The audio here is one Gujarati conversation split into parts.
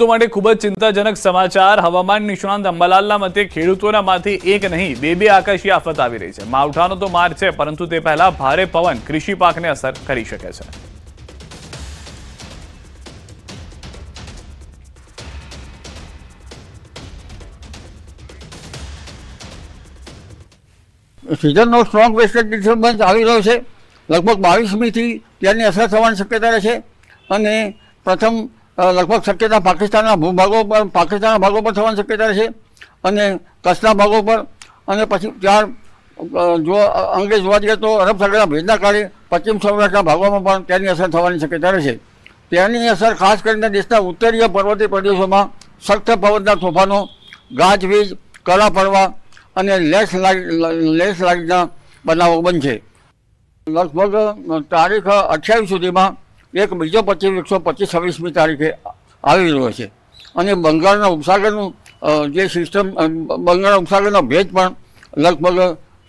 તો માટે ખૂબ જ ચિંતાજનક સમાચાર હવામાન નિષ્ણાંત અંબાલાલના મતે ખેડૂતોના માંથી એક નહીં બે આકાશી આફત આવી રહી છે। માવઠાનો તો માર છે, પરંતુ તે પહેલા ભારે પવન કૃષિ પાકને અસર કરી શકે છે। સિઝનનો સ્ટ્રોંગ વેસ્ટર્ન ડિસ્ટર્બન્સ આવી રહ્યો છે। લગભગ 22મીથી તેની અસર થવાની શક્યતા રહે છે અને પ્રથમ लगभग शक्यता पाकिस्तान भूभागों पर थवानी शक्यता रहे અને કચ્છના ભાગો પર અને પછી ત્યાર જો અંગે જોવા જઈએ તો અરબ સાગરના ભેજના કારણે પશ્ચિમ સૌરાષ્ટ્રના ભાગોમાં પણ તેની અસર થવાની શક્યતા રહેશે। તેની અસર ખાસ કરીને દેશના ઉત્તરીય પર્વતીય પ્રદેશોમાં સખ્ત પવનના તોફાનો, ગાજવીજ, કરા પડવા અને લેન્ડસ્લાઇડના બનાવો બનશે। લગભગ તારીખ 28 સુધીમાં એક બીજો 25-26 તારીખે આવી રહ્યો છે અને બંગાળના ઉપસાગરનું જે સિસ્ટમ બંગાળના ઉપસાગરનો ભેજ પણ લગભગ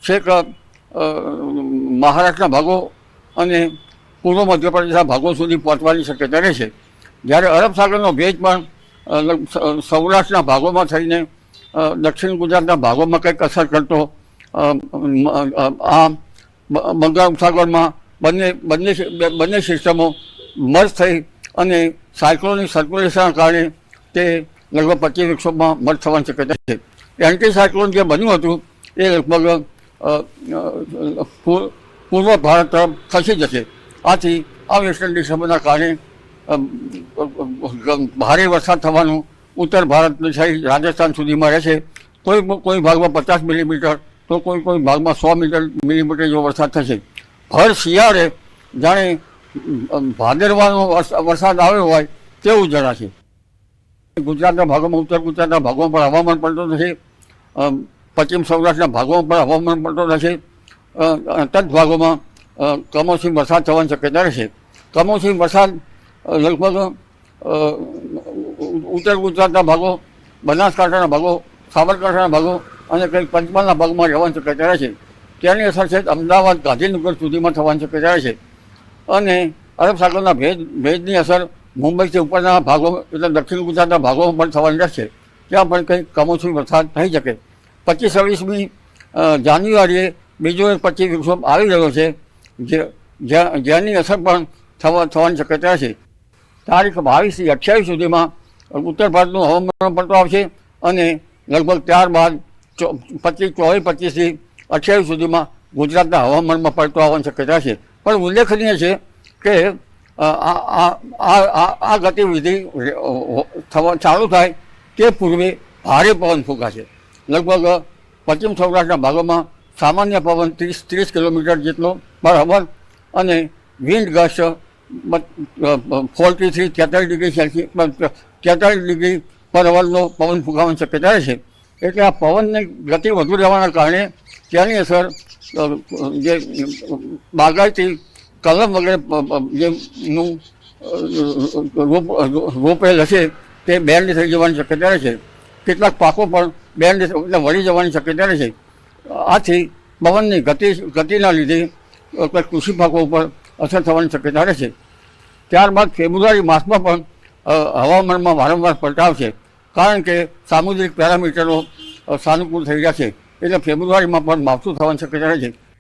છેક મહારાષ્ટ્રના ભાગો અને પૂર્વ મધ્યપ્રદેશના ભાગો સુધી પહોંચવાની શક્યતા રહેશે। જ્યારે અરબ સાગરનો ભેજ પણ સૌરાષ્ટ્રના ભાગોમાં થઈને દક્ષિણ ગુજરાતના ભાગોમાં કંઈક અસર કરતો આ બંગાળ ઉપસાગરમાં બંને સિસ્ટમો મર્જ થઈ અને સાયક્લોનિક સર્ક્યુલેશનના કારણે તે લગભગ 25-100માં મર્જ થવાની શક્યતા છે। એન્ટી સાયક્લોન જે બન્યું હતું એ લગભગ પૂર્વ ભારત તરફ ખસી જશે। આથી આ વેસ્ટર્ન ડિસ્ટર્બન્સના કારણે ભારે વરસાદ થવાનું ઉત્તર ભારત સહિત રાજસ્થાન સુધીમાં રહેશે। કોઈ ભાગમાં 50 મિલીમીટર તો કોઈ ભાગમાં 100 મિલીમીટર જેવો વરસાદ થશે। ભર શિયાળે જાણે ભાદરવાનો વરસાદ આવ્યો હોય તેવું જણાશે। ગુજરાતના ભાગોમાં, ઉત્તર ગુજરાતના ભાગોમાં પણ હવામાન પલટો થશે। પશ્ચિમ સૌરાષ્ટ્રના ભાગોમાં પણ હવામાન પલટો થશે। તટ ભાગોમાં કમોસમી વરસાદ થવાની શક્યતા રહેશે। કમોસમી વરસાદ લગભગ ઉત્તર ગુજરાતના ભાગો, બનાસકાંઠાના ભાગો, સાબરકાંઠાના ભાગો અને કંઈક પંચમહાલના ભાગમાં રહેવાની શક્યતા રહેશે। તેની અસર છે અમદાવાદ, ગાંધીનગર સુધીમાં થવાની શક્યતા રહેશે અને અરબ સાગરના ભેજની અસર મુંબઈથી ઉપરના ભાગો એટલે દક્ષિણ ગુજરાતના ભાગોમાં પણ થવાની રહેશે। ત્યાં પણ કંઈક કમોસમી વરસાદ થઈ શકે। 25-26મી જાન્યુઆરીએ બીજો એક 25 આવી રહ્યો છે જેની અસર પણ થવાની શક્યતા રહેશે। તારીખ 22થી 28 સુધીમાં ઉત્તર ભારતનું હવામાન પલટો આવશે અને લગભગ ત્યારબાદ 24-25થી 28 સુધીમાં ગુજરાતના હવામાનમાં પલટો આવવાની શક્યતા છે। પણ ઉલ્લેખનીય છે કે આ ગતિવિધિ ચાલુ થાય તે પૂર્વે ભારે પવન ફૂંકાશે। લગભગ પશ્ચિમ સૌરાષ્ટ્રના ભાગોમાં સામાન્ય પવન 30 કિલોમીટર જેટલો પર અવર અને વિન્ડ ગસ્ટ 43 થી 43 ડિગ્રી સેલ્સિયસ 43 ડિગ્રી પર અવરનો પવન ફૂંકાવાની શક્યતા રહેશે। એટલે આ પવનની ગતિ વધુ રહેવાના કારણે તેની અસર જે બાગાયતી કલમ વગેરે જેનું રોપેલ હશે તે બેન્ડ થઈ જવાની શક્યતા રહેશે। કેટલાક પાકો પણ બેન્ડ એટલે વળી જવાની શક્યતા રહેશે। આથી પવનની ગતિના લીધે કૃષિ પાકો ઉપર અસર થવાની શક્યતા રહેશે। ત્યારબાદ ફેબ્રુઆરી માસમાં પણ હવામાનમાં વારંવાર પલટાવ છે, કારણ કે સામુદ્રિક પેરામીટરો સાનુકૂળ થઈ રહ્યા છે। એટલે ફેબ્રુઆરીમાં પણ માવઠું થવાની શક્યતા રહે છે।